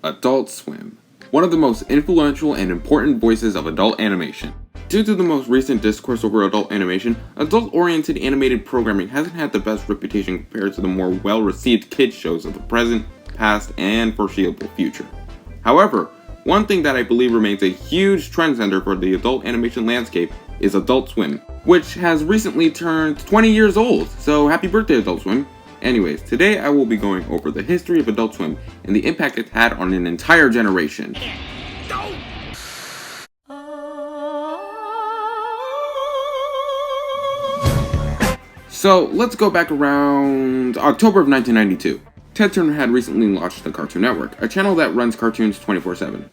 Adult Swim, one of the most influential and important voices of adult animation. Due to the most recent discourse over adult animation, adult-oriented animated programming hasn't had the best reputation compared to the more well-received kids shows of the present, past, and foreseeable future. However, one thing that I believe remains a huge trendsetter for the adult animation landscape is Adult Swim, which has recently turned 20 years old, so happy birthday Adult Swim! Anyways, today I will be going over the history of Adult Swim and the impact it's had on an entire generation. So let's go back around October of 1992. Ted Turner had recently launched the Cartoon Network, a channel that runs cartoons 24/7.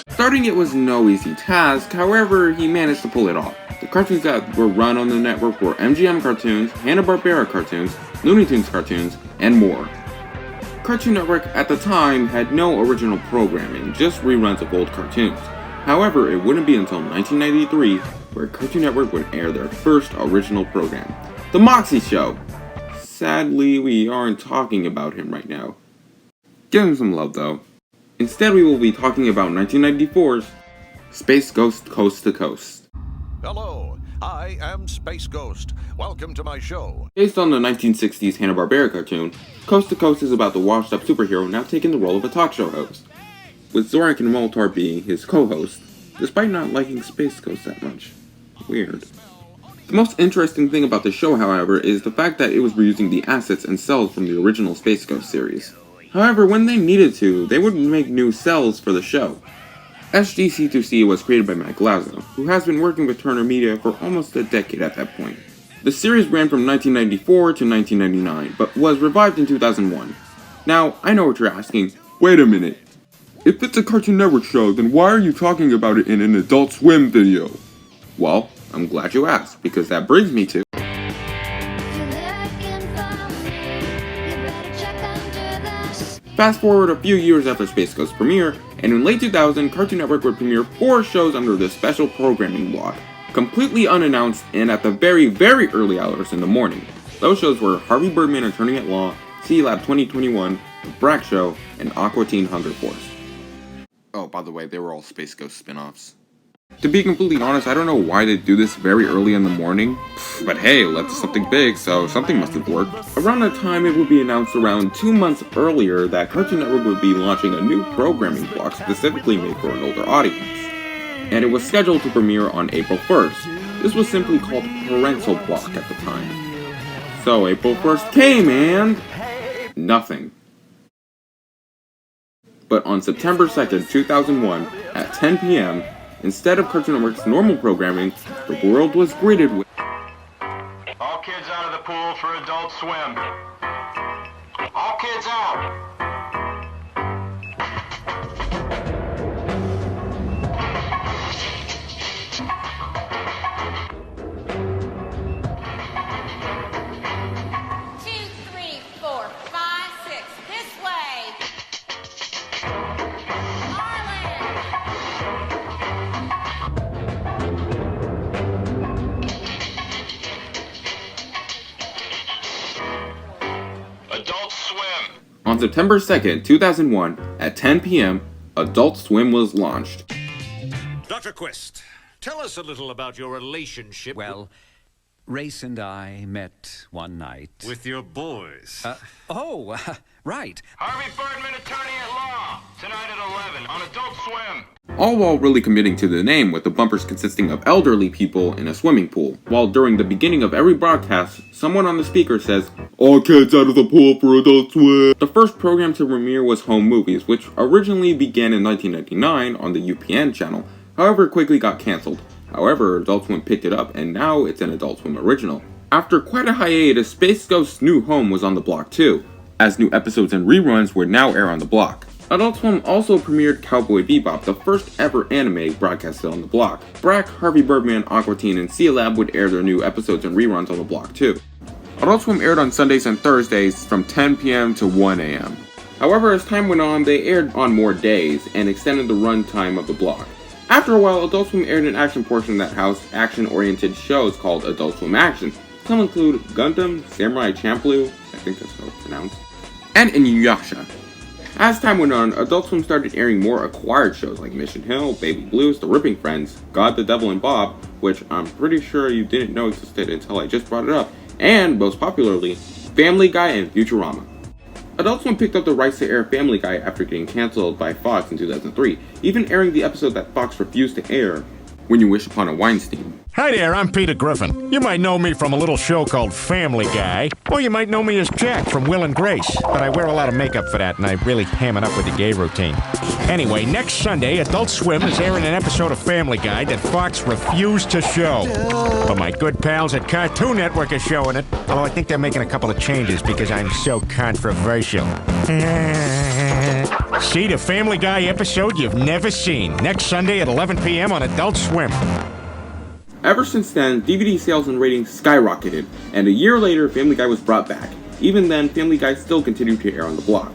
Starting it was no easy task, however, he managed to pull it off. The cartoons that were run on the network were MGM cartoons, Hanna-Barbera cartoons, Looney Tunes cartoons, and more. Cartoon Network at the time had no original programming, just reruns of old cartoons. However, it wouldn't be until 1993 where Cartoon Network would air their first original program, The Moxie Show. Sadly, we aren't talking about him right now. Give him some love though. Instead, we will be talking about 1994's Space Ghost Coast to Coast. Hello, I am Space Ghost. Welcome to my show. Based on the 1960s Hanna-Barbera cartoon, Coast to Coast is about the washed-up superhero now taking the role of a talk show host, with Zorak and Moltar being his co-hosts, despite not liking Space Ghost that much. Weird. The most interesting thing about the show, however, is the fact that it was reusing the assets and cells from the original Space Ghost series. However, when they needed to, they would make new cells for the show. SGC2C was created by Matt Glazo, who has been working with Turner Media for almost a decade at that point. The series ran from 1994 to 1999, but was revived in 2001. Now, I know what you're asking. Wait a minute. If it's a Cartoon Network show, then why are you talking about it in an Adult Swim video? Well, I'm glad you asked, because that brings me to... Fast forward a few years after Space Ghost's premiere, and in late 2000, Cartoon Network would premiere 4 shows under the special programming block, completely unannounced and at the very, very early hours in the morning. Those shows were Harvey Birdman Attorney at Law, C-Lab 2021, The Brak Show, and Aqua Teen Hunger Force. Oh, by the way, they were all Space Ghost spin-offs. To be completely honest, I don't know why they do this very early in the morning, but hey, that's something big, so something must have worked. Around that time, it would be announced around 2 months earlier that Cartoon Network would be launching a new programming block specifically made for an older audience. And it was scheduled to premiere on April 1st. This was simply called Parental Block at the time. So April 1st came and... nothing. But on September 2nd, 2001, at 10 p.m., instead of Cartoon Network's normal programming, the world was greeted with... All kids out of the pool for Adult Swim. All kids out. On September 2nd, 2001, at 10 p.m., Adult Swim was launched. Dr. Quist, tell us a little about your relationship. Well, Race and I met one night. With your boys. Right. Harvey Birdman Attorney at Law, tonight at 11 on Adult Swim. All while really committing to the name, with the bumpers consisting of elderly people in a swimming pool, while during the beginning of every broadcast, someone on the speaker says, "All kids out of the pool for Adult Swim." The first program to premiere was Home Movies, which originally began in 1999 on the UPN channel, however quickly got cancelled. However, Adult Swim picked it up, and now it's an Adult Swim original. After quite a hiatus, Space Ghost's new home was on the block too, as new episodes and reruns would now air on the block. Adult Swim also premiered Cowboy Bebop, the first ever anime broadcasted on the block. Brak, Harvey Birdman, Aqua Teen, and C-Lab would air their new episodes and reruns on the block too. Adult Swim aired on Sundays and Thursdays from 10 p.m. to 1 a.m. However, as time went on, they aired on more days and extended the runtime of the block. After a while, Adult Swim aired an action portion that housed action-oriented shows called Adult Swim Action. Some include Gundam, Samurai Champloo, I think that's how it's pronounced, and Inuyasha. As time went on, Adult Swim started airing more acquired shows like Mission Hill, Baby Blues, The Ripping Friends, God, the Devil, and Bob, which I'm pretty sure you didn't know existed until I just brought it up, and, most popularly, Family Guy and Futurama. Adult Swim picked up the rights to air Family Guy after getting cancelled by Fox in 2003, even airing the episode that Fox refused to air, When You Wish Upon a Weinstein. Hi there, I'm Peter Griffin. You might know me from a little show called Family Guy, or you might know me as Jack from Will and Grace, but I wear a lot of makeup for that and I really ham it up with the gay routine. Anyway, next Sunday, Adult Swim is airing an episode of Family Guy that Fox refused to show. But my good pals at Cartoon Network are showing it, although I think they're making a couple of changes because I'm so controversial. See the Family Guy episode you've never seen, next Sunday at 11 p.m. on Adult Swim. Ever since then, DVD sales and ratings skyrocketed, and a year later, Family Guy was brought back. Even then, Family Guy still continued to air on the block.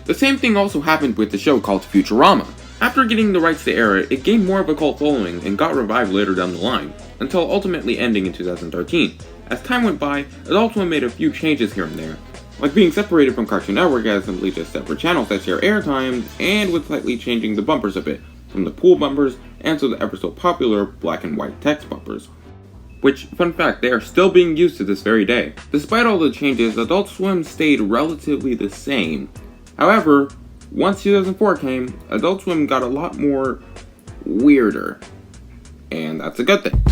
The same thing also happened with the show called Futurama. After getting the rights to air it, it gained more of a cult following and got revived later down the line, until ultimately ending in 2013. As time went by, Adult Swim made a few changes here and there, like being separated from Cartoon Network as simply just separate channels that share airtime, and with slightly changing the bumpers a bit, from the pool bumpers and to the ever so popular black and white text bumpers. Which, fun fact, they are still being used to this very day. Despite all the changes, Adult Swim stayed relatively the same. However, once 2004 came, Adult Swim got a lot more weirder, and that's a good thing.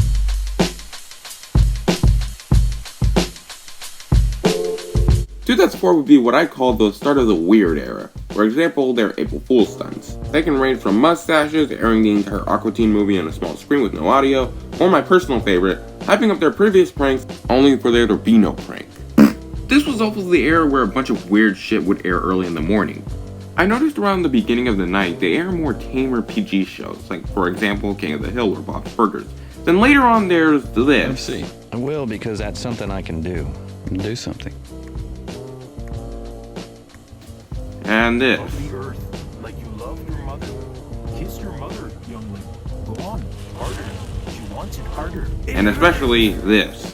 Two 2004 would be what I call the start of the weird era. For example, their April Fool's stunts. They can range from mustaches, airing the entire Aqua Teen movie on a small screen with no audio, or my personal favorite, hyping up their previous pranks only for there to be no prank. This was also the era where a bunch of weird shit would air early in the morning. I noticed around the beginning of the night, they air more tamer PG shows, like for example, King of the Hill or Bob's Burgers. Then later on there's this. Let me see. I will because that's something I can do. Do something. And this. Love the earth like you love your mother. Kiss your mother, youngling. Go on, harder. She wants it harder. And especially this.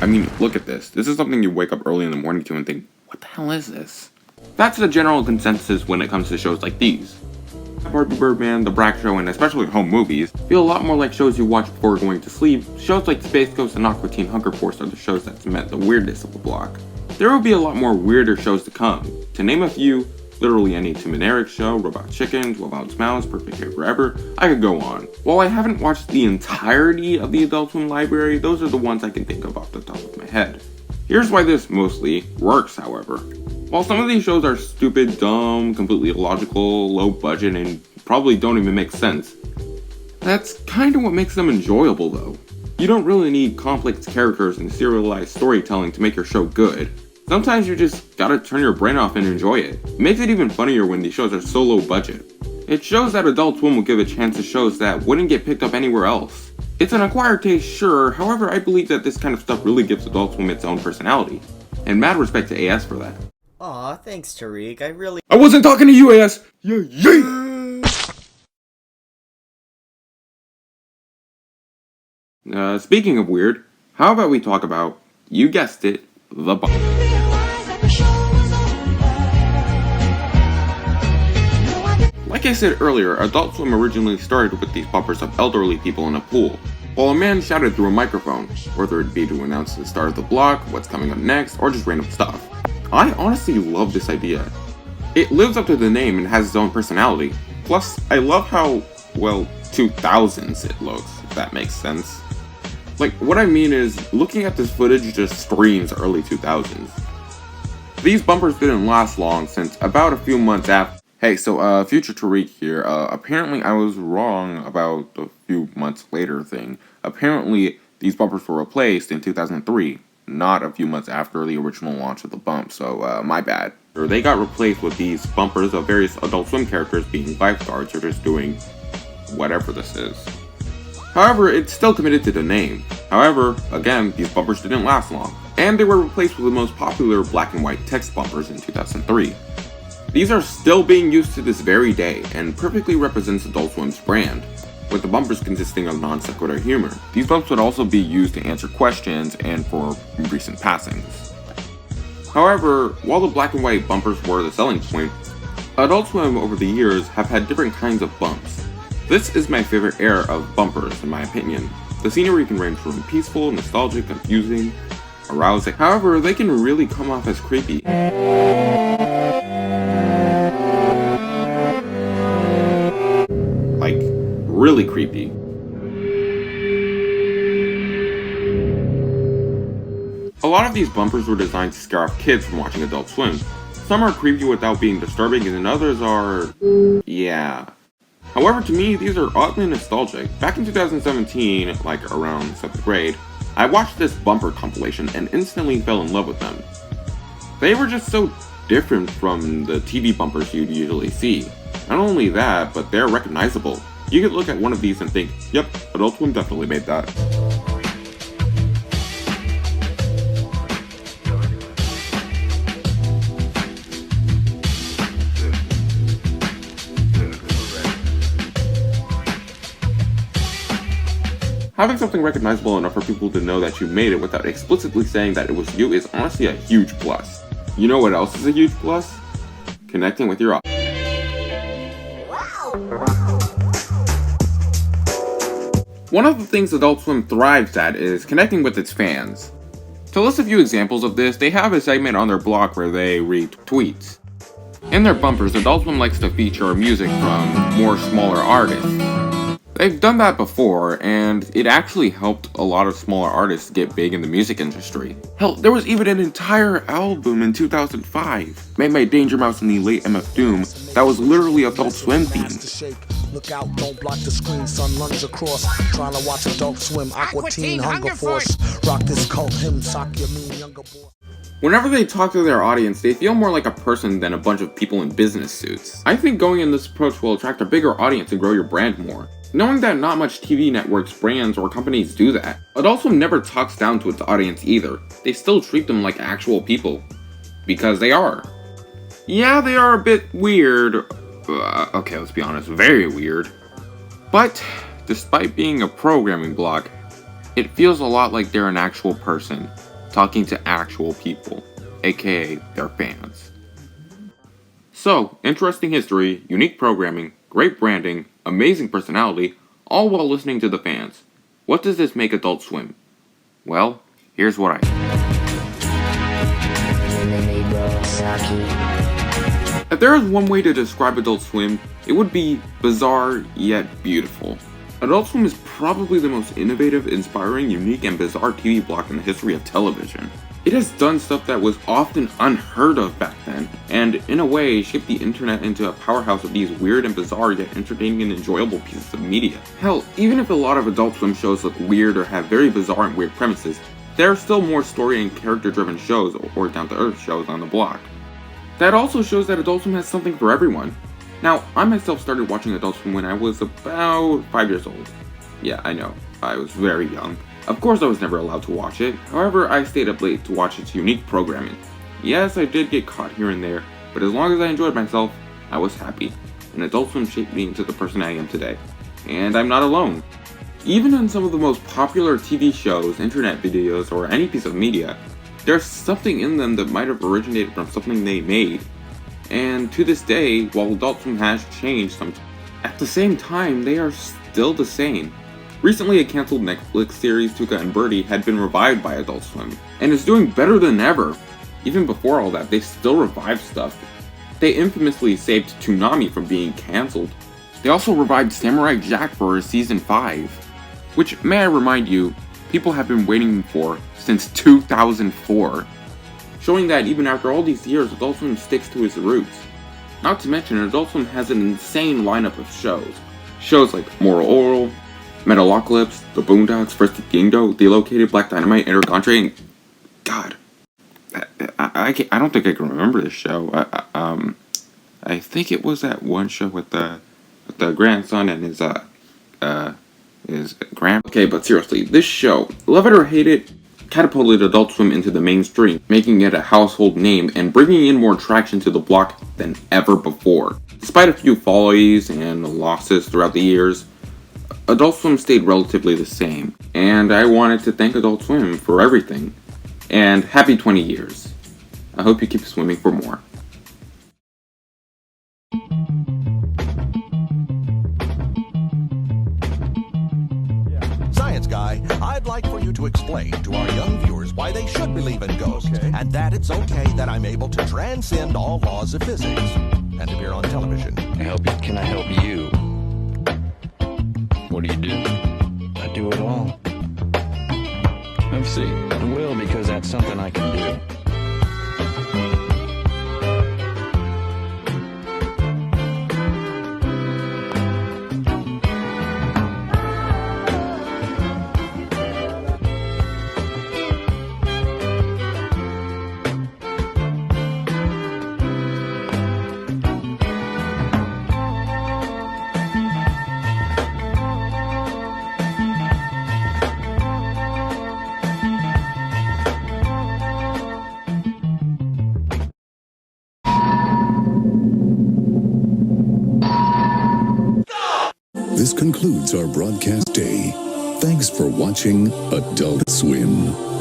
I mean, look at this. This is something you wake up early in the morning to and think, what the hell is this? That's the general consensus when it comes to shows like these. Barbie Birdman, The Brat Show, and especially home movies feel a lot more like shows you watch before going to sleep. Shows like Space Ghost and Aqua Teen Hunger Force are the shows that cement the weirdness of the block. There will be a lot more weirder shows to come. To name a few, literally any Tim and Eric show, Robot Chicken, 12 Ounce Mouse, Perfect Hair Forever, I could go on. While I haven't watched the entirety of the Adult Swim library, those are the ones I can think of off the top of my head. Here's why this mostly works, however. While some of these shows are stupid, dumb, completely illogical, low budget, and probably don't even make sense, that's kinda what makes them enjoyable though. You don't really need complex characters and serialized storytelling to make your show good. Sometimes you just gotta turn your brain off and enjoy it. It makes it even funnier when these shows are so low budget. It shows that Adult Swim will give a chance to shows that wouldn't get picked up anywhere else. It's an acquired taste, sure, however I believe that this kind of stuff really gives Adult Swim its own personality. And mad respect to AS for that. Aw, thanks Tariq, I wasn't talking to you, AS! Yeah. Speaking of weird, how about we talk about, you guessed it, the bar. Like I said earlier, Adult Swim originally started with these bumpers of elderly people in a pool, while a man shouted through a microphone, whether it be to announce the start of the block, what's coming up next, or just random stuff. I honestly love this idea. It lives up to the name and has its own personality. Plus, I love how, well, 2000s it looks. if that makes sense. Like, what I mean is, looking at this footage just screams early 2000s. These bumpers didn't last long, since about a few months after. Hey, so future Tariq here. Apparently I was wrong about the few months later thing. Apparently these bumpers were replaced in 2003, not a few months after the original launch of the bump, so my bad. They got replaced with these bumpers of various Adult Swim characters being lifeguards or just doing whatever this is. However, it's still committed to the name. However, again, these bumpers didn't last long, and they were replaced with the most popular black and white text bumpers in 2003. These are still being used to this very day, and perfectly represents Adult Swim's brand, with the bumpers consisting of non-sequitur humor. These bumps would also be used to answer questions and for recent passings. However, while the black and white bumpers were the selling point, Adult Swim over the years have had different kinds of bumps. This is my favorite era of bumpers in my opinion. The scenery can range from peaceful, nostalgic, confusing, arousing. However, they can really come off as creepy. Like, really creepy. A lot of these bumpers were designed to scare off kids from watching Adult Swim. Some are creepy without being disturbing, and others are... yeah. However, to me, these are oddly nostalgic. Back in 2017, like around 7th grade, I watched this bumper compilation and instantly fell in love with them. They were just so different from the TV bumpers you'd usually see. Not only that, but they're recognizable. You could look at one of these and think, yep, Adult Swim definitely made that. Having something recognizable enough for people to know that you made it without explicitly saying that it was you is honestly a huge plus. You know what else is a huge plus? Connecting with your audience. One of the things Adult Swim thrives at is connecting with its fans. To list a few examples of this, they have a segment on their blog where they read tweets. In their bumpers, Adult Swim likes to feature music from more smaller artists. They've done that before, and it actually helped a lot of smaller artists get big in the music industry. Hell, there was even an entire album in 2005, made by Danger Mouse and the late MF Doom, that was literally Adult Swim themed. Look out, don't block the screen, sun runs across. Trying to watch Adult Swim, Aqua Teen, Hunger Force. Rock this cult hymn, sock your mean younger boy. Whenever they talk to their audience, they feel more like a person than a bunch of people in business suits. I think going in this approach will attract a bigger audience and grow your brand more. Knowing that not much TV networks, brands, or companies do that, Adult Swim never talks down to its audience either. They still treat them like actual people. Because they are. Yeah, they are a bit weird. Okay, let's be honest, very weird. But, despite being a programming block, it feels a lot like they're an actual person, talking to actual people, aka their fans. So, interesting history, unique programming, great branding, amazing personality, all while listening to the fans. What does this make Adult Swim? Well, here's what I think. If there is one way to describe Adult Swim, it would be bizarre yet beautiful. Adult Swim is probably the most innovative, inspiring, unique, and bizarre TV block in the history of television. It has done stuff that was often unheard of back then, and in a way shaped the internet into a powerhouse of these weird and bizarre yet entertaining and enjoyable pieces of media. Hell, even if a lot of Adult Swim shows look weird or have very bizarre and weird premises, there are still more story and character driven shows or down-to-earth shows on the block. That also shows that Adult Swim has something for everyone. Now, I myself started watching Adult Swim when I was about 5 years old. Yeah, I know, I was very young. Of course I was never allowed to watch it, however I stayed up late to watch its unique programming. Yes, I did get caught here and there, but as long as I enjoyed myself, I was happy. And Adult Swim shaped me into the person I am today. And I'm not alone. Even in some of the most popular TV shows, internet videos, or any piece of media, there's something in them that might have originated from something they made. And to this day, while Adult Swim has changed sometimes, at the same time, they are still the same. Recently, a cancelled Netflix series, Tuca and Birdie, had been revived by Adult Swim, and is doing better than ever. Even before all that, they still revived stuff. They infamously saved Toonami from being cancelled. They also revived Samurai Jack for season 5. which, may I remind you, people have been waiting for since 2004, showing that even after all these years, Adult Swim sticks to its roots. Not to mention, Adult Swim has an insane lineup of shows. Shows like Moral Oral, Metalocalypse, The Boondocks, First Gingo, Delocated, Black Dynamite, Intercontre, and God, I don't think I can remember this show. I think it was that one show with the grandson and his grand. Okay, but seriously, this show, love it or hate it, catapulted Adult Swim into the mainstream, making it a household name and bringing in more traction to the block than ever before. Despite a few follies and losses throughout the years, Adult Swim stayed relatively the same, and I wanted to thank Adult Swim for everything. And happy 20 years. I hope you keep swimming for more. Science guy, I'd like for you to explain to our young viewers why they should believe in ghosts, and that it's okay that I'm able to transcend all laws of physics and appear on television. Can I help you? What do you do? I do it all. Let's see. I will because that's something I can do. This concludes our broadcast day. Thanks for watching Adult Swim.